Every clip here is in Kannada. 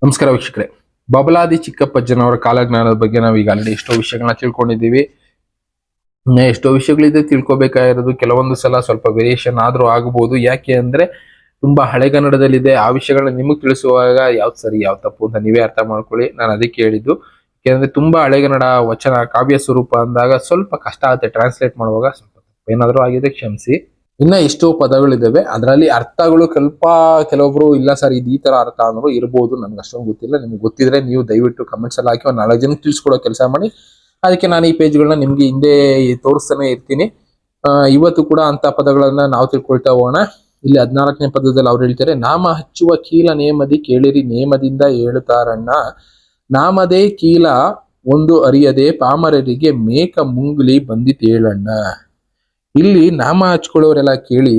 ನಮಸ್ಕಾರ ವೀಕ್ಷಕರೇ. ಬಬಲಾದಿ ಚಿಕ್ಕಪ್ಪಜ್ಜನವರ ಕಾಲಜ್ಞಾನದ ಬಗ್ಗೆ ನಾವು ಈಗ ಆಲ್ರೆಡಿ ಎಷ್ಟೋ ವಿಷಯಗಳನ್ನ ತಿಳ್ಕೊಂಡಿದ್ದೀವಿ. ಎಷ್ಟೋ ವಿಷಯಗಳಿದೆ ತಿಳ್ಕೊಬೇಕಾಗಿರೋದು. ಕೆಲವೊಂದು ಸಲ ಸ್ವಲ್ಪ ವೇರಿಯೇಷನ್ ಆದ್ರೂ ಆಗಬಹುದು. ಯಾಕೆ ಅಂದ್ರೆ ತುಂಬಾ ಹಳೆಗನ್ನಡದಲ್ಲಿದೆ. ಆ ವಿಷಯಗಳನ್ನ ನಿಮಗೆ ತಿಳಿಸುವಾಗ ಯಾವ್ದು ಸರಿ ಯಾವ್ದು ತಪ್ಪು ಅಂತ ನೀವೇ ಅರ್ಥ ಮಾಡ್ಕೊಳ್ಳಿ. ನಾನು ಅದಕ್ಕೆ ಹೇಳಿದ್ದು. ಯಾಕೆಂದ್ರೆ ತುಂಬಾ ಹಳೆಗನ್ನಡ ವಚನ ಕಾವ್ಯ ಸ್ವರೂಪ ಅಂದಾಗ ಸ್ವಲ್ಪ ಕಷ್ಟ ಆಗುತ್ತೆ ಟ್ರಾನ್ಸ್ಲೇಟ್ ಮಾಡುವಾಗ. ಸ್ವಲ್ಪ ಏನಾದ್ರೂ ಆಗಿದೆ ಕ್ಷಮಿಸಿ. ಇನ್ನ ಎಷ್ಟೋ ಪದಗಳಿದಾವೆ, ಅದರಲ್ಲಿ ಅರ್ಥಗಳು ಕೆಲವೊಬ್ರು ಇಲ್ಲ ಸರ್ ಇದು ಈ ತರ ಅರ್ಥ ಅಂದ್ರು ಇರ್ಬೋದು. ನನ್ಗೆ ಅಷ್ಟೊಂದು ಗೊತ್ತಿಲ್ಲ. ನಿಮ್ಗೆ ಗೊತ್ತಿದ್ರೆ ನೀವು ದಯವಿಟ್ಟು ಕಮೆಂಟ್ಸ್ ಅಲ್ಲಿ ಹಾಕಿ ಒಂದು 4 ಜನಕ್ಕೆ ತಿಳಿಸ್ಕೊಡೋ ಕೆಲಸ ಮಾಡಿ. ಅದಕ್ಕೆ ನಾನು ಈ ಪೇಜ್ಗಳನ್ನ ನಿಮ್ಗೆ ಹಿಂದೆ ತೋರಿಸ್ತಾನೆ ಇರ್ತೀನಿ. ಇವತ್ತು ಕೂಡ ಅಂತ ಪದಗಳನ್ನ ನಾವು ತಿಳ್ಕೊಳ್ತಾ ಹೋಗೋಣ. ಇಲ್ಲಿ 14ನೇ ಪದದಲ್ಲಿ ಅವ್ರು ಹೇಳ್ತಾರೆ, ನಾಮ ಹಚ್ಚುವ ಕೀಲ ನೇಮದಿ ಕೇಳಿರಿ ನೇಮದಿಂದ ಹೇಳುತ್ತಾರಣ್ಣ, ನಾಮದೇ ಕೀಲ ಒಂದು ಅರಿಯದೆ ಪಾಮರರಿಗೆ ಮೇಕ ಮುಂಗುಲಿ ಬಂದಿತೇಳಣ್ಣ. ಇಲ್ಲಿ ನಾಮ ಹಚ್ಕೊಳ್ಳೋರೆಲ್ಲ ಕೇಳಿ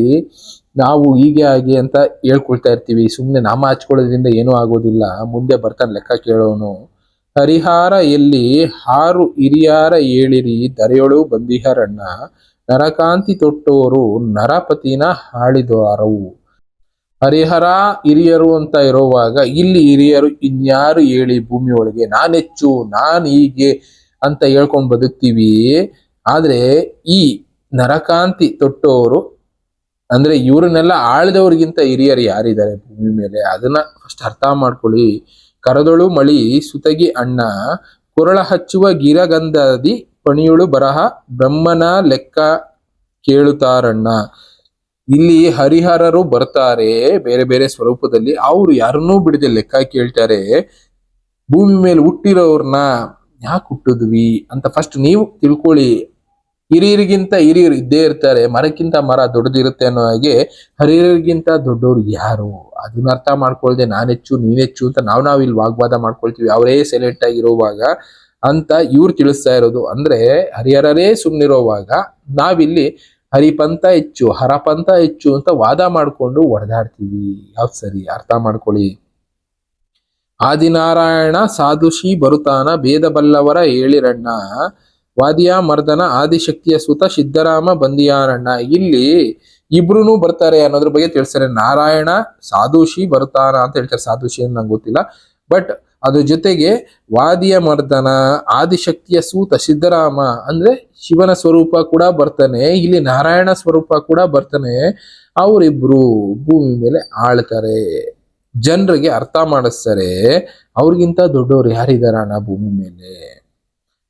ನಾವು ಹೀಗೆ ಹಾಗೆ ಅಂತ ಹೇಳ್ಕೊಳ್ತಾ ಇರ್ತೀವಿ. ಸುಮ್ಮನೆ ನಾಮ ಹಚ್ಕೊಳ್ಳೋದ್ರಿಂದ ಏನೂ ಆಗೋದಿಲ್ಲ. ಮುಂದೆ ಬರ್ತಾನೆ ಲೆಕ್ಕ ಕೇಳೋನು. ಹರಿಹಾರ ಎಲ್ಲಿ ಹಾರು ಹಿರಿಯಾರ ಹೇಳಿರಿ ದರೆಯೊಳು ಬಂದಿಹರಣ್ಣ, ನರಕಾಂತಿ ತೊಟ್ಟೋರು ನರಪತಿನ ಹಾಳಿದಾರವು. ಹರಿಹರ ಹಿರಿಯರು ಅಂತ ಇರೋವಾಗ ಇಲ್ಲಿ ಹಿರಿಯರು ಇನ್ಯಾರು ಹೇಳಿ ಭೂಮಿ ಒಳಗೆ, ನಾನೆಚ್ಚು ನಾನ್ ಹೀಗೆ ಅಂತ ಹೇಳ್ಕೊಂಡ್ ಬದುಕ್ತೀವಿ. ಆದ್ರೆ ಈ ನರಕಾಂತಿ ತೊಟ್ಟೋರು ಅಂದ್ರೆ ಇವ್ರನ್ನೆಲ್ಲ ಆಳಿದವ್ರಿಗಿಂತ ಹಿರಿಯರು ಯಾರಿದ್ದಾರೆ ಭೂಮಿ ಮೇಲೆ, ಅದನ್ನ ಫಸ್ಟ್ ಅರ್ಥ ಮಾಡ್ಕೊಳ್ಳಿ. ಕರದೊಳು ಮಳಿ ಸುತಗಿ ಅಣ್ಣ, ಕೊರಳ ಹಚ್ಚುವ ಗಿರಗಂಧದಿ ಪಣಿಯುಳು ಬರಹ ಬ್ರಹ್ಮನ ಲೆಕ್ಕ ಕೇಳುತ್ತಾರಣ್ಣ. ಇಲ್ಲಿ ಹರಿಹರರು ಬರ್ತಾರೆ ಬೇರೆ ಬೇರೆ ಸ್ವರೂಪದಲ್ಲಿ. ಅವ್ರು ಯಾರನ್ನೂ ಬಿಡದೆ ಲೆಕ್ಕ ಕೇಳ್ತಾರೆ. ಭೂಮಿ ಮೇಲೆ ಹುಟ್ಟಿರೋರ್ನ ಯಾಕೆ ಹುಟ್ಟಿದ್ವಿ ಅಂತ ಫಸ್ಟ್ ನೀವು ತಿಳ್ಕೊಳ್ಳಿ. ಹಿರಿಯರಿಗಿಂತ ಹಿರಿಯರು ಇದ್ದೇ ಇರ್ತಾರೆ. ಮರಕ್ಕಿಂತ ಮರ ದೊಡ್ಡದಿರುತ್ತೆ ಅನ್ನೋ ಹಾಗೆ ಹಿರಿಯರಿಗಿಂತ ದೊಡ್ಡವ್ರು ಯಾರು ಅದನ್ನ ಅರ್ಥ ಮಾಡ್ಕೊಳ್ದೆ ನಾನೆಚ್ಚು ನೀನೆಚ್ಚು ಅಂತ ನಾವು ಇಲ್ಲಿ ವಾಗ್ವಾದ ಮಾಡ್ಕೊಳ್ತೀವಿ. ಅವರೇ ಸೈಲೆಂಟ್ ಆಗಿರುವಾಗ ಅಂತ ಇವ್ರು ತಿಳಿಸ್ತಾ ಇರೋದು. ಅಂದ್ರೆ ಹರಿಹರರೇ ಸುಮ್ನಿರೋವಾಗ ನಾವಿಲ್ಲಿ ಹರಿಪಂಥ ಹೆಚ್ಚು ಹರಪಂಥ ಹೆಚ್ಚು ಅಂತ ವಾದ ಮಾಡ್ಕೊಂಡು ಹೊಡೆದಾಡ್ತೀವಿ. ಯಾವ್ದು ಸರಿ ಅರ್ಥ ಮಾಡ್ಕೊಳ್ಳಿ. ಆದಿನಾರಾಯಣ ಸಾಧುಷಿ ಬರುತ್ತಾನ ಭೇದ ಬಲ್ಲವರ ಹೇಳಿರಣ್ಣ, ವಾದಿಯ ಮರ್ದನ ಆದಿಶಕ್ತಿಯ ಸುತ ಸಿದ್ದರಾಮ ಬಂದಿಯಾರಣ್ಣ. ಇಲ್ಲಿ ಇಬ್ರು ಬರ್ತಾರೆ ಅನ್ನೋದ್ರ ಬಗ್ಗೆ ತಿಳಿಸ್ತಾರೆ. ನಾರಾಯಣ ಸಾಧುಷಿ ಬರ್ತಾನ ಅಂತ ಹೇಳ್ತಾರೆ. ಸಾಧುಷಿ ಅಂತ ನಂಗೆ ಗೊತ್ತಿಲ್ಲ, ಬಟ್ ಅದ್ರ ಜೊತೆಗೆ ವಾದಿಯ ಮರ್ದನ ಆದಿಶಕ್ತಿಯ ಸೂತ ಸಿದ್ದರಾಮ ಅಂದ್ರೆ ಶಿವನ ಸ್ವರೂಪ ಕೂಡ ಬರ್ತಾನೆ. ಇಲ್ಲಿ ನಾರಾಯಣ ಸ್ವರೂಪ ಕೂಡ ಬರ್ತಾನೆ. ಅವರಿಬ್ರು ಭೂಮಿ ಮೇಲೆ ಆಳ್ತಾರೆ, ಜನರಿಗೆ ಅರ್ಥ ಮಾಡಿಸ್ತಾರೆ. ಅವ್ರಿಗಿಂತ ದೊಡ್ಡವ್ರು ಯಾರಿದಾರಣ್ಣ ಭೂಮಿ ಮೇಲೆ?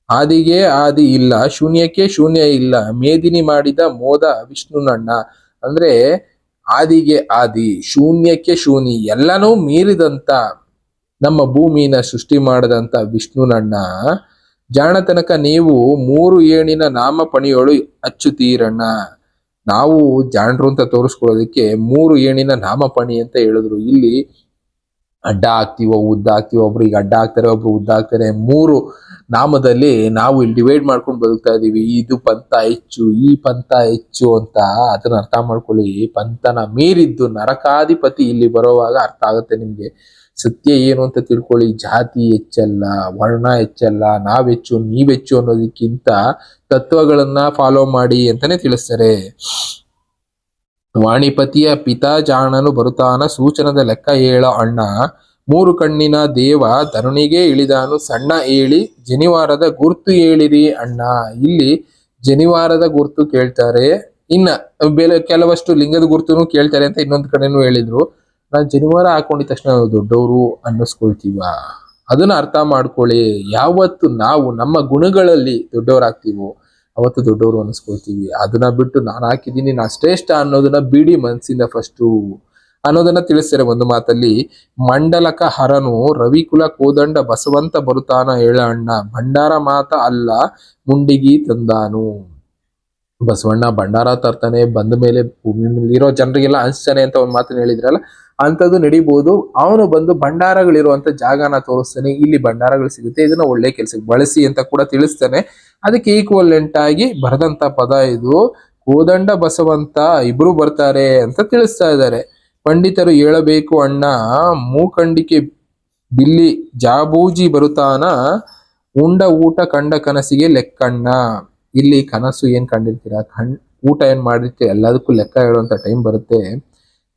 ಆದಿಗೆ ಆದಿ ಇಲ್ಲ, ಶೂನ್ಯಕ್ಕೆ ಶೂನ್ಯ ಇಲ್ಲ, ಮೇದಿನಿ ಮಾಡಿದ ಮೋದ ವಿಷ್ಣುನಣ್ಣ. ಅಂದ್ರೆ ಆದಿಗೆ ಆದಿ, ಶೂನ್ಯಕ್ಕೆ ಶೂನ್ಯ, ಎಲ್ಲನೂ ಮೀರಿದಂತ ನಮ್ಮ ಭೂಮಿನ ಸೃಷ್ಟಿ ಮಾಡದಂತ ವಿಷ್ಣುನಣ್ಣ. ಜಾಣತನಕ ನೀವು 3 ಏಣಿನ ನಾಮ ಪಣಿಯೋಳು ಅಚ್ಚುತ್ತೀರಣ್ಣ. ನಾವು ಜಾಣರು ಅಂತ ತೋರಿಸ್ಕೊಳ್ಳೋದಕ್ಕೆ 3 ಏಣಿನ ನಾಮಪಣಿ ಅಂತ ಹೇಳಿದ್ರು. ಇಲ್ಲಿ ಅಡ್ಡ ಹಾಕ್ತಿವೋ ಉದ್ದ ಹಾಕ್ತಿವೋ, ಒಬ್ರಿಗೆ ಅಡ್ಡ ಹಾಕ್ತಾರೆ ಒಬ್ರು ಉದ್ದ ಹಾಕ್ತಾರೆ. 3 ನಾಮದಲ್ಲಿ ನಾವು ಇಲ್ಲಿ ಡಿವೈಡ್ ಮಾಡ್ಕೊಂಡು ಬದುಕ್ತಾ ಇದೀವಿ. ಇದು ಪಂಥ ಹೆಚ್ಚು ಈ ಪಂಥ ಹೆಚ್ಚು ಅಂತ ಅದನ್ನ ಅರ್ಥ ಮಾಡ್ಕೊಳ್ಳಿ. ಪಂಥನ ಮೀರಿದ್ದು ನರಕಾಧಿಪತಿ ಇಲ್ಲಿ ಬರೋವಾಗ ಅರ್ಥ ಆಗುತ್ತೆ ನಿಮ್ಗೆ. ಸತ್ಯ ಏನು ಅಂತ ತಿಳ್ಕೊಳ್ಳಿ. ಜಾತಿ ಹೆಚ್ಚಲ್ಲ, ವರ್ಣ ಹೆಚ್ಚಲ್ಲ, ನಾವೆಚ್ಚು ನೀವೆಚ್ಚು ಅನ್ನೋದಕ್ಕಿಂತ ತತ್ವಗಳನ್ನ ಫಾಲೋ ಮಾಡಿ ಅಂತಾನೆ ತಿಳಿಸ್ತಾರೆ. ವಾಣಿಪತಿಯ ಪಿತಾ ಜಾಣನು ಬರುತ್ತಾನ ಸೂಚನದ ಲೆಕ್ಕ ಹೇಳ ಅಣ್ಣ, 3 ಕಣ್ಣಿನ ದೇವ ಧರಣಿಗೆ ಇಳಿದಾನು ಸಣ್ಣ ಏಳಿ ಜನಿವಾರದ ಗುರ್ತು ಹೇಳಿರಿ ಅಣ್ಣ. ಇಲ್ಲಿ ಜನಿವಾರದ ಗುರ್ತು ಕೇಳ್ತಾರೆ, ಇನ್ನ ಕೆಲವಷ್ಟು ಲಿಂಗದ ಗುರ್ತುನು ಕೇಳ್ತಾರೆ ಅಂತ ಇನ್ನೊಂದು ಕಡೆನೂ ಹೇಳಿದ್ರು. ನಾನು ಜನಿವಾರ ಹಾಕೊಂಡಿದ ತಕ್ಷಣ ನಾವು ದೊಡ್ಡವರು ಅನ್ನಿಸ್ಕೊಳ್ತೀವ? ಅದನ್ನ ಅರ್ಥ ಮಾಡ್ಕೊಳ್ಳಿ. ಯಾವತ್ತು ನಾವು ನಮ್ಮ ಗುಣಗಳಲ್ಲಿ ದೊಡ್ಡವರಾಗ್ತೀವೋ ಅವತ್ತು ದೊಡ್ಡವರು ಅನ್ನಿಸ್ಕೊಳ್ತೀವಿ. ಅದನ್ನ ಬಿಟ್ಟು ನಾನು ಹಾಕಿದ್ದೀನಿ ನಾ ಶ್ರೇಷ್ಠ ಅನ್ನೋದನ್ನ ಬಿಡಿ ಮನ್ಸಿಂದ ಫಸ್ಟು ಅನ್ನೋದನ್ನ ತಿಳಿಸ್ತಾರೆ ಒಂದು ಮಾತಲ್ಲಿ. ಮಂಡಲಕ ಹರನು ರವಿಕುಲ ಕೋದಂಡ ಬಸವಂತ ಬರುತ್ತಾನ ಹೇಳ ಅಣ್ಣ, ಭಂಡಾರ ಮಾತ ಅಲ್ಲ ಮುಂಡಿಗಿ ತಂದಾನು. ಬಸವಣ್ಣ ಭಂಡಾರ ತರ್ತಾನೆ, ಬಂದ ಮೇಲೆ ಭೂಮಿ ಮೇಲೆ ಇರೋ ಜನರಿಗೆಲ್ಲ ಹಂಚ್ತಾನೆ ಅಂತ ಒಂದು ಮಾತನ್ನ ಹೇಳಿದ್ರಲ್ಲ, ಅಂಥದ್ದು ನಡಿಬಹುದು. ಅವನು ಬಂದು ಭಂಡಾರಗಳಿರುವಂತ ಜಾಗನ ತೋರಿಸ್ತಾನೆ. ಇಲ್ಲಿ ಭಂಡಾರಗಳು ಸಿಗುತ್ತೆ, ಇದನ್ನ ಒಳ್ಳೆ ಕೆಲ್ಸಕ್ಕೆ ಬಳಸಿ ಅಂತ ಕೂಡ ತಿಳಿಸ್ತಾನೆ. ಅದಕ್ಕೆ ಈಕ್ವಲೆಂಟ್ ಆಗಿ ಬರೆದಂತ ಪದ ಇದು. ಕೋದಂಡ ಬಸವಂತ ಇಬ್ರು ಬರ್ತಾರೆ ಅಂತ ತಿಳಿಸ್ತಾ ಇದ್ದಾರೆ. ಪಂಡಿತರು ಹೇಳಬೇಕು ಅಣ್ಣ, ಮೂಕಂಡಿಕೆ ಬಿಲ್ಲಿ ಜಾಬೂಜಿ ಬರುತ್ತಾನ, ಉಂಡ ಊಟ ಕಂಡ ಕನಸಿಗೆ ಲೆಕ್ಕಣ್ಣ. ಇಲ್ಲಿ ಕನಸು ಏನ್ ಕಂಡಿರ್ತೀರಾ, ಊಟ ಏನ್ ಮಾಡಿರ್ತೀರ, ಎಲ್ಲದಕ್ಕೂ ಲೆಕ್ಕ ಹೇಳುವಂತ ಟೈಮ್ ಬರುತ್ತೆ.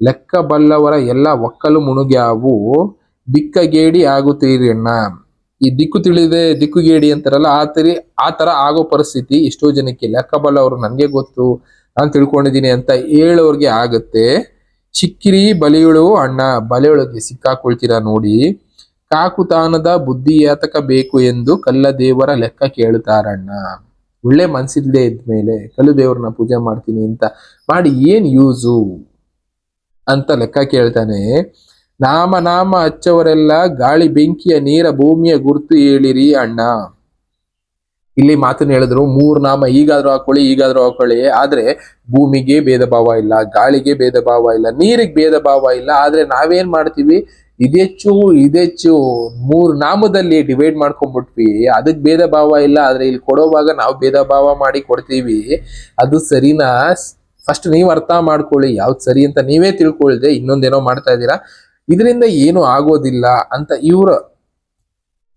ಲೆಕ್ಕ ಬಲ್ಲವರ ಎಲ್ಲ ಒಕ್ಕಲು ಮುಣುಗ್ಯಾವು, ದಿಕ್ಕಗೇಡಿ ಆಗುತ್ತೀರಿ ಅಣ್ಣ. ಈ ದಿಕ್ಕು ತಿಳಿದೆ ದಿಕ್ಕುಗೇಡಿ ಅಂತಾರಲ್ಲ ಆ ತರ ಆಗೋ ಪರಿಸ್ಥಿತಿ ಎಷ್ಟೋ ಜನಕ್ಕೆ ಲೆಕ್ಕಬಲ್ಲ ಅವರು ನನ್ಗೆ ಗೊತ್ತು ನಾನು ತಿಳ್ಕೊಂಡಿದೀನಿ ಅಂತ ಹೇಳೋರ್ಗೆ ಆಗತ್ತೆ. ಚಿಕ್ಕಿರಿ ಬಲಿಯೊಳು ಅಣ್ಣ, ಬಲೆಯೊಳಗೆ ಸಿಕ್ಕಾಕೊಳ್ತೀರಾ ನೋಡಿ. ಕಾಕುತಾನದ ಬುದ್ಧಿ ಯಾತಕ ಬೇಕು ಎಂದು ಕಲ್ಲ ದೇವರ ಲೆಕ್ಕ ಕೇಳ್ತಾರಣ್ಣ. ಒಳ್ಳೆ ಮನ್ಸಿಲ್ದೆ ಇದ್ಮೇಲೆ ಕಲ್ಲು ದೇವ್ರನ್ನ ಪೂಜೆ ಮಾಡ್ತೀನಿ ಅಂತ ಮಾಡಿ ಏನ್ ಯೂಸು ಅಂತ ಲೆಕ್ಕ ಕೇಳ್ತಾನೆ. ನಾಮ ಹಚ್ಚವರೆಲ್ಲ ಗಾಳಿ ಬೆಂಕಿಯ ನೀರ ಭೂಮಿಯ ಗುರುತು ಹೇಳಿರಿ ಅಣ್ಣ. ಇಲ್ಲಿ ಮಾತನ್ನ ಹೇಳಿದ್ರು 3 ನಾಮ ಈಗಾದ್ರೂ ಹಾಕೊಳ್ಳಿ, ಆದ್ರೆ ಭೂಮಿಗೆ ಭೇದ ಭಾವ ಇಲ್ಲ, ಗಾಳಿಗೆ ಭೇದ ಭಾವ ಇಲ್ಲ, ನೀರಿಗೆ ಭೇದ ಭಾವ ಇಲ್ಲ. ಆದ್ರೆ ನಾವೇನ್ ಮಾಡ್ತೀವಿ, ಇದೆಚ್ಚು 3 ನಾಮದಲ್ಲಿ ಡಿವೈಡ್ ಮಾಡ್ಕೊಂಡ್ಬಿಟ್ವಿ. ಅದಕ್ ಭೇದ ಭಾವ ಇಲ್ಲ, ಆದ್ರೆ ಇಲ್ಲಿ ಕೊಡೋವಾಗ ನಾವು ಭೇದ ಭಾವ ಮಾಡಿ ಕೊಡ್ತೀವಿ. ಅದು ಸರಿನಾ? ಫಸ್ಟ್ ನೀವ್ ಅರ್ಥ ಮಾಡ್ಕೊಳ್ಳಿ ಯಾವ್ದು ಸರಿ ಅಂತ ನೀವೇ ತಿಳ್ಕೊಳ್ದೆ ಇನ್ನೊಂದೇನೋ ಮಾಡ್ತಾ ಇದ್ದೀರಾ. ಇದರಿಂದ ಏನು ಆಗೋದಿಲ್ಲ ಅಂತ ಇವ್ರ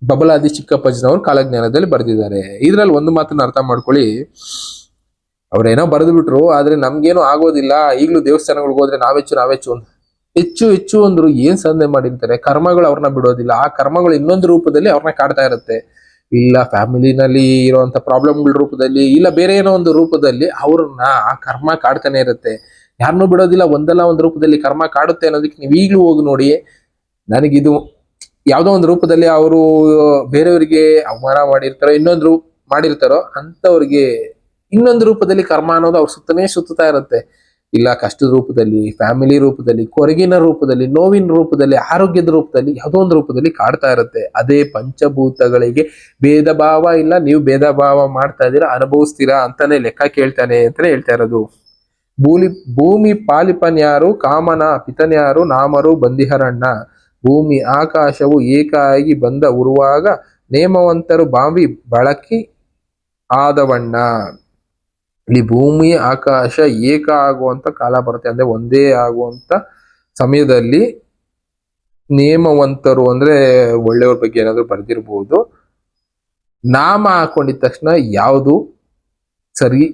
ಬಬಲಾದಿ ಚಿಕ್ಕಪ್ಪಜ್ಜನವರು ಕಾಲಜ್ಞಾನದಲ್ಲಿ ಬರೆದಿದ್ದಾರೆ. ಇದ್ರಲ್ಲಿ ಒಂದು ಮಾತನ್ನ ಅರ್ಥ ಮಾಡ್ಕೊಳ್ಳಿ, ಅವ್ರೇನೋ ಬರೆದು ಬಿಟ್ರು, ಆದ್ರೆ ನಮ್ಗೇನು ಆಗೋದಿಲ್ಲ. ಈಗಲೂ ದೇವಸ್ಥಾನಗಳಿಗೆ ಹೋದ್ರೆ ನಾವೆಚ್ಚು ಹೆಚ್ಚು ಅಂದ್ರು ಏನ್ ಸಾಧನೆ ಮಾಡಿರ್ತಾರೆ. ಕರ್ಮಗಳು ಅವ್ರನ್ನ ಬಿಡೋದಿಲ್ಲ, ಆ ಕರ್ಮಗಳು ಇನ್ನೊಂದು ರೂಪದಲ್ಲಿ ಅವ್ರನ್ನ ಕಾಡ್ತಾ ಇರುತ್ತೆ. ಇಲ್ಲ ಫ್ಯಾಮಿಲಿನಲ್ಲಿ ಇರುವಂತ ಪ್ರಾಬ್ಲಮ್ಗಳ ರೂಪದಲ್ಲಿ, ಇಲ್ಲ ಬೇರೆ ಏನೋ ಒಂದು ರೂಪದಲ್ಲಿ ಅವ್ರನ್ನ ಆ ಕರ್ಮ ಕಾಡ್ತಾನೆ ಇರುತ್ತೆ. ಯಾರನ್ನೂ ಬಿಡೋದಿಲ್ಲ, ಒಂದಲ್ಲ ಒಂದು ರೂಪದಲ್ಲಿ ಕರ್ಮ ಕಾಡುತ್ತೆ ಅನ್ನೋದಕ್ಕೆ ನೀವು ಈಗ್ಲೂ ಹೋಗಿ ನೋಡಿ. ನನಗಿದು ಯಾವ್ದೋ ಒಂದು ರೂಪದಲ್ಲಿ ಅವರು ಬೇರೆಯವರಿಗೆ ಅವಮಾನ ಮಾಡಿರ್ತಾರೋ ಅಂತವ್ರಿಗೆ ಇನ್ನೊಂದು ರೂಪದಲ್ಲಿ ಕರ್ಮ ಅನ್ನೋದು ಅವ್ರ ಸುತ್ತನೇ ಸುತ್ತಾ ಇರುತ್ತೆ. ಇಲ್ಲ ಕಷ್ಟದ ರೂಪದಲ್ಲಿ, ಫ್ಯಾಮಿಲಿ ರೂಪದಲ್ಲಿ, ಕೊರಗಿನ ರೂಪದಲ್ಲಿ, ನೋವಿನ ರೂಪದಲ್ಲಿ, ಆರೋಗ್ಯದ ರೂಪದಲ್ಲಿ, ಯಾವುದೋ ಒಂದು ರೂಪದಲ್ಲಿ ಕಾಡ್ತಾ ಇರುತ್ತೆ. ಅದೇ ಪಂಚಭೂತಗಳಿಗೆ ಭೇದ ಭಾವ ಇಲ್ಲ, ನೀವು ಭೇದ ಭಾವ ಮಾಡ್ತಾ ಇದ್ದೀರಾ, ಅನುಭವಿಸ್ತೀರಾ ಅಂತಾನೆ ಲೆಕ್ಕ ಕೇಳ್ತಾನೆ ಅಂತಾನೆ ಹೇಳ್ತಾ ಇರೋದು. ಭೂಮಿ ಪಾಲಿಪನ್ಯಾರು, ಕಾಮನ ಪಿತನ್ಯಾರು, ನಾಮರು ಬಂದಿಹರಣ್ಣ. ಭೂಮಿ ಆಕಾಶವು ಏಕಾಗಿ ಬಂದ ಉರುವಾಗ ನೇಮವಂತರು ಬಾಂಬಿ ಬಳಕಿ ಆದವಣ್ಣ. ಇಲ್ಲಿ ಭೂಮಿ ಆಕಾಶ ಏಕ ಆಗುವಂತ ಕಾಲ ಬರುತ್ತೆ, ಅಂದ್ರೆ ಒಂದೇ ಆಗುವಂತ ಸಮಯದಲ್ಲಿ ನೇಮವಂತರು ಅಂದ್ರೆ ಒಳ್ಳೆಯವ್ರ ಬಗ್ಗೆ ಏನಾದ್ರು ಬರ್ದಿರ್ಬೋದು. ನಾಮ ಹಾಕೊಂಡಿದ ತಕ್ಷಣ ಯಾವುದು ಸರಿ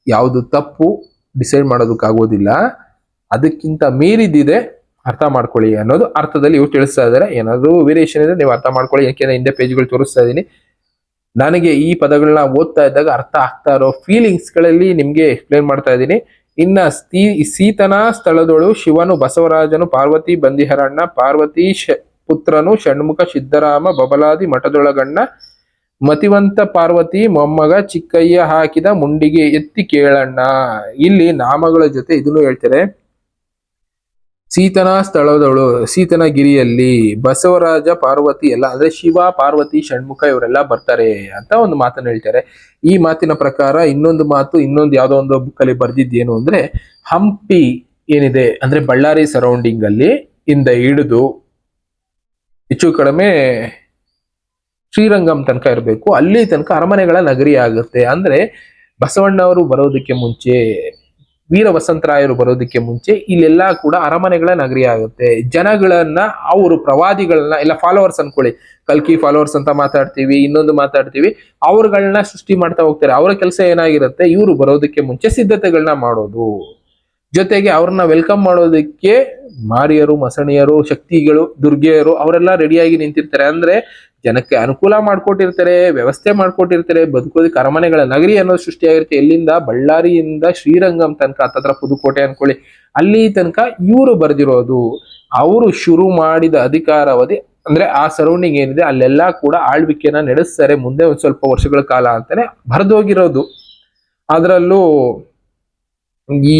ಯಾವುದು ತಪ್ಪು ಡಿಸೈಡ್ ಮಾಡೋದಕ್ಕಾಗೋದಿಲ್ಲ. ಅದಕ್ಕಿಂತ ಮೀರಿದಿದೆ, ಅರ್ಥ ಮಾಡ್ಕೊಳ್ಳಿ ಅನ್ನೋದು ಅರ್ಥದಲ್ಲಿ ಇವ್ರು ತಿಳಿಸ್ತಾ ಇದ್ದಾರೆ. ಏನಾದ್ರು ವೇರಿಯೇಷನ್ ಇದೆ ನೀವು ಅರ್ಥ ಮಾಡ್ಕೊಳ್ಳಿ, ಯಾಕೆಂದ್ರೆ ಹಿಂದೆ ಪೇಜ್ಗಳು ತೋರಿಸ್ತಾ ಇದ್ದೀನಿ. ನನಗೆ ಈ ಪದಗಳನ್ನ ಓದ್ತಾ ಇದ್ದಾಗ ಅರ್ಥ ಆಗ್ತಾ ಇರೋ ಫೀಲಿಂಗ್ಸ್ ಗಳಲ್ಲಿ ನಿಮ್ಗೆ ಎಕ್ಸ್ಪ್ಲೇನ್ ಮಾಡ್ತಾ ಇದ್ದೀನಿ. ಇನ್ನ ಸೀತನ ಸ್ಥಳದೊಳು ಶಿವನು ಬಸವರಾಜನು ಪಾರ್ವತಿ ಬಂದಿಹರಣ್ಣ, ಪಾರ್ವತಿ ಪುತ್ರನು ಷಣ್ಮುಖ ಸಿದ್ದರಾಮ ಬಬಲಾದಿ ಮಠದೊಳಗಣ್ಣ, ಮತಿವಂತ ಪಾರ್ವತಿ ಮೊಮ್ಮಗ ಚಿಕ್ಕಯ್ಯ ಹಾಕಿದ ಮುಂಡಿಗೆ ಎತ್ತಿ ಕೇಳಣ್ಣ. ಇಲ್ಲಿ ನಾಮಗಳ ಜೊತೆ ಇದನ್ನು ಹೇಳ್ತಾರೆ. ಸೀತನ ಸ್ಥಳದವಳು, ಸೀತನ ಗಿರಿಯಲ್ಲಿ ಬಸವರಾಜ ಪಾರ್ವತಿ ಎಲ್ಲ ಅಂದ್ರೆ ಶಿವ ಪಾರ್ವತಿ ಷಣ್ಮುಖ ಇವರೆಲ್ಲ ಬರ್ತಾರೆ ಅಂತ ಒಂದು ಮಾತನ್ನ ಹೇಳ್ತಾರೆ. ಈ ಮಾತಿನ ಪ್ರಕಾರ ಇನ್ನೊಂದು ಯಾವ್ದೋ ಒಂದು ಬುಕ್ ಅಲ್ಲಿ ಬರ್ದಿದ್ದೇನು ಅಂದ್ರೆ, ಹಂಪಿ ಏನಿದೆ ಅಂದ್ರೆ ಬಳ್ಳಾರಿ ಸರೌಂಡಿಂಗ್ ಅಲ್ಲಿ ಇಂದ ಹಿಡಿದು ಹೆಚ್ಚು ಕಡಿಮೆ ಶ್ರೀರಂಗಂ ತನಕ ಇರಬೇಕು, ಅಲ್ಲಿ ತನಕ ಅರಮನೆಗಳ ನಗರಿ ಆಗುತ್ತೆ. ಅಂದ್ರೆ ಬಸವಣ್ಣವರು ಬರೋದಕ್ಕೆ ಮುಂಚೆ, ವೀರ ವಸಂತರಾಯರು ಬರೋದಕ್ಕೆ ಮುಂಚೆ ಇಲ್ಲೆಲ್ಲ ಕೂಡ ಅರಮನೆಗಳ ನಗರಿ ಆಗುತ್ತೆ. ಜನಗಳನ್ನ ಅವರು ಪ್ರವಾದಿಗಳನ್ನ ಎಲ್ಲ ಫಾಲೋವರ್ಸ್ ಅನ್ಕೊಳ್ಳಿ, ಕಲ್ಕಿ ಫಾಲೋವರ್ಸ್ ಅಂತ ಮಾತಾಡ್ತೀವಿ, ಇನ್ನೊಂದು ಮಾತಾಡ್ತೀವಿ, ಅವ್ರಗಳನ್ನ ಸೃಷ್ಟಿ ಮಾಡ್ತಾ ಹೋಗ್ತಾರೆ. ಅವರ ಕೆಲಸ ಏನಾಗಿರುತ್ತೆ, ಇವರು ಬರೋದಕ್ಕೆ ಮುಂಚೆ ಸಿದ್ಧತೆಗಳನ್ನ ಮಾಡೋದು, ಜೊತೆಗೆ ಅವ್ರನ್ನ ವೆಲ್ಕಮ್ ಮಾಡೋದಕ್ಕೆ ಮಾರಿಯರು, ಮಸಣಿಯರು, ಶಕ್ತಿಗಳು, ದುರ್ಗೆಯರು ಅವರೆಲ್ಲ ರೆಡಿಯಾಗಿ ನಿಂತಿರ್ತಾರೆ. ಅಂದ್ರೆ ಜನಕ್ಕೆ ಅನುಕೂಲ ಮಾಡ್ಕೊಟ್ಟಿರ್ತಾರೆ, ವ್ಯವಸ್ಥೆ ಮಾಡ್ಕೊಟ್ಟಿರ್ತಾರೆ, ಬದುಕೋದಕ್ಕೆ ಅರಮನೆಗಳ ನಗರಿ ಅನ್ನೋದು ಸೃಷ್ಟಿಯಾಗಿರುತ್ತೆ. ಎಲ್ಲಿಂದ ಬಳ್ಳಾರಿಯಿಂದ ಶ್ರೀರಂಗಂ ತನಕ, ಹತ್ತತ್ರ ಪುದುಕೋಟೆ ಅನ್ಕೊಳ್ಳಿ, ಅಲ್ಲಿ ತನಕ ಇವರು ಬರ್ದಿರೋದು. ಅವರು ಶುರು ಮಾಡಿದ ಅಧಿಕಾರಾವಧಿ ಅಂದ್ರೆ ಆ ಸರೌಂಡಿಂಗ್ ಏನಿದೆ ಅಲ್ಲೆಲ್ಲ ಕೂಡ ಆಳ್ವಿಕೆನ ನಡೆಸ್ತಾರೆ ಮುಂದೆ ಒಂದ್ ಸ್ವಲ್ಪ ವರ್ಷಗಳ ಕಾಲ ಅಂತಾನೆ ಬರ್ದೋಗಿರೋದು. ಅದರಲ್ಲೂ ಈ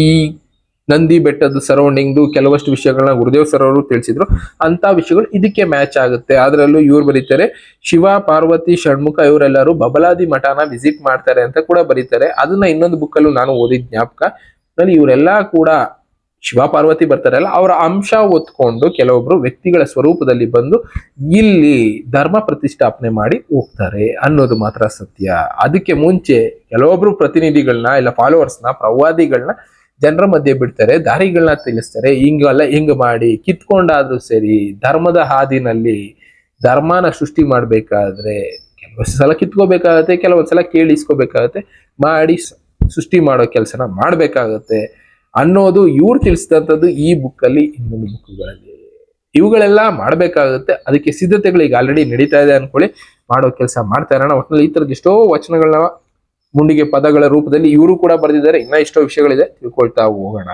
ನಂದಿ ಬೆಟ್ಟದ ಸರೌಂಡಿಂಗ್ದು ಕೆಲವಷ್ಟು ವಿಷಯಗಳನ್ನ ಗುರುದೇವ್ ಸರ್ ಅವರು ತಿಳಿಸಿದ್ರು, ಅಂತ ವಿಷಯಗಳು ಇದಕ್ಕೆ ಮ್ಯಾಚ್ ಆಗುತ್ತೆ. ಅದರಲ್ಲೂ ಇವ್ರು ಬರೀತಾರೆ ಶಿವ ಪಾರ್ವತಿ ಷಣ್ಮುಖ ಇವರೆಲ್ಲರೂ ಬಬಲಾದಿ ಮಠನ ವಿಸಿಟ್ ಮಾಡ್ತಾರೆ ಅಂತ ಕೂಡ ಬರೀತಾರೆ. ಅದನ್ನ ಇನ್ನೊಂದು ಬುಕ್ಕಲ್ಲೂ ನಾನು ಓದಿದ ಜ್ಞಾಪಕ. ಇವರೆಲ್ಲ ಕೂಡ ಶಿವ ಪಾರ್ವತಿ ಬರ್ತಾರಲ್ಲ ಅವರ ಅಂಶ ಒತ್ಕೊಂಡು ಕೆಲವೊಬ್ರು ವ್ಯಕ್ತಿಗಳ ಸ್ವರೂಪದಲ್ಲಿ ಬಂದು ಇಲ್ಲಿ ಧರ್ಮ ಪ್ರತಿಷ್ಠಾಪನೆ ಮಾಡಿ ಹೋಗ್ತಾರೆ ಅನ್ನೋದು ಮಾತ್ರ ಸತ್ಯ. ಅದಕ್ಕೆ ಮುಂಚೆ ಕೆಲವೊಬ್ರು ಪ್ರತಿನಿಧಿಗಳನ್ನ ಇಲ್ಲ ಫಾಲೋವರ್ಸ್ನ ಪ್ರವಾದಿಗಳನ್ನ ಜನರ ಮಧ್ಯೆ ಬಿಡ್ತಾರೆ, ದಾರಿಗಳನ್ನ ತಿಳಿಸ್ತಾರೆ. ಹಿಂಗ ಮಾಡಿ ಕಿತ್ಕೊಂಡಾದ್ರೂ ಸರಿ, ಧರ್ಮದ ಹಾದಿನಲ್ಲಿ ಧರ್ಮನ ಸೃಷ್ಟಿ ಮಾಡ್ಬೇಕಾದ್ರೆ ಕೆಲವೊಂದು ಸಲ ಕಿತ್ಕೋಬೇಕಾಗತ್ತೆ, ಕೆಲವೊಂದ್ ಸಲ ಕೇಳಿಸ್ಕೋಬೇಕಾಗತ್ತೆ, ಮಾಡಿ ಸೃಷ್ಟಿ ಮಾಡೋ ಕೆಲಸನ ಮಾಡ್ಬೇಕಾಗತ್ತೆ ಅನ್ನೋದು ಇವ್ರು ತಿಳಿಸಿದಂಥದ್ದು ಈ ಬುಕ್ಕಲ್ಲಿ, ಇನ್ನೊಂದು ಬುಕ್ಗಳಲ್ಲಿ. ಇವುಗಳೆಲ್ಲ ಮಾಡ್ಬೇಕಾಗುತ್ತೆ. ಅದಕ್ಕೆ ಸಿದ್ಧತೆಗಳು ಈಗ ಆಲ್ರೆಡಿ ನಡೀತಾ ಇದೆ ಅನ್ಕೊಳ್ಳಿ, ಮಾಡೋ ಕೆಲಸ ಮಾಡ್ತಾ ಇರೋಣ. ಒಟ್ಟಿನಲ್ಲಿ ಈ ತರದ ಎಷ್ಟೋ ವಚನಗಳನ್ನ ಮುಂಡಿಗೆ ಪದಗಳ ರೂಪದಲ್ಲಿ ಇವರು ಕೂಡ ಬರೆದಿದ್ದಾರೆ. ಇನ್ನ ಎಷ್ಟೋ ವಿಷಯಗಳಿದೆ, ತಿಳ್ಕೊಳ್ತಾ ಹೋಗೋಣ.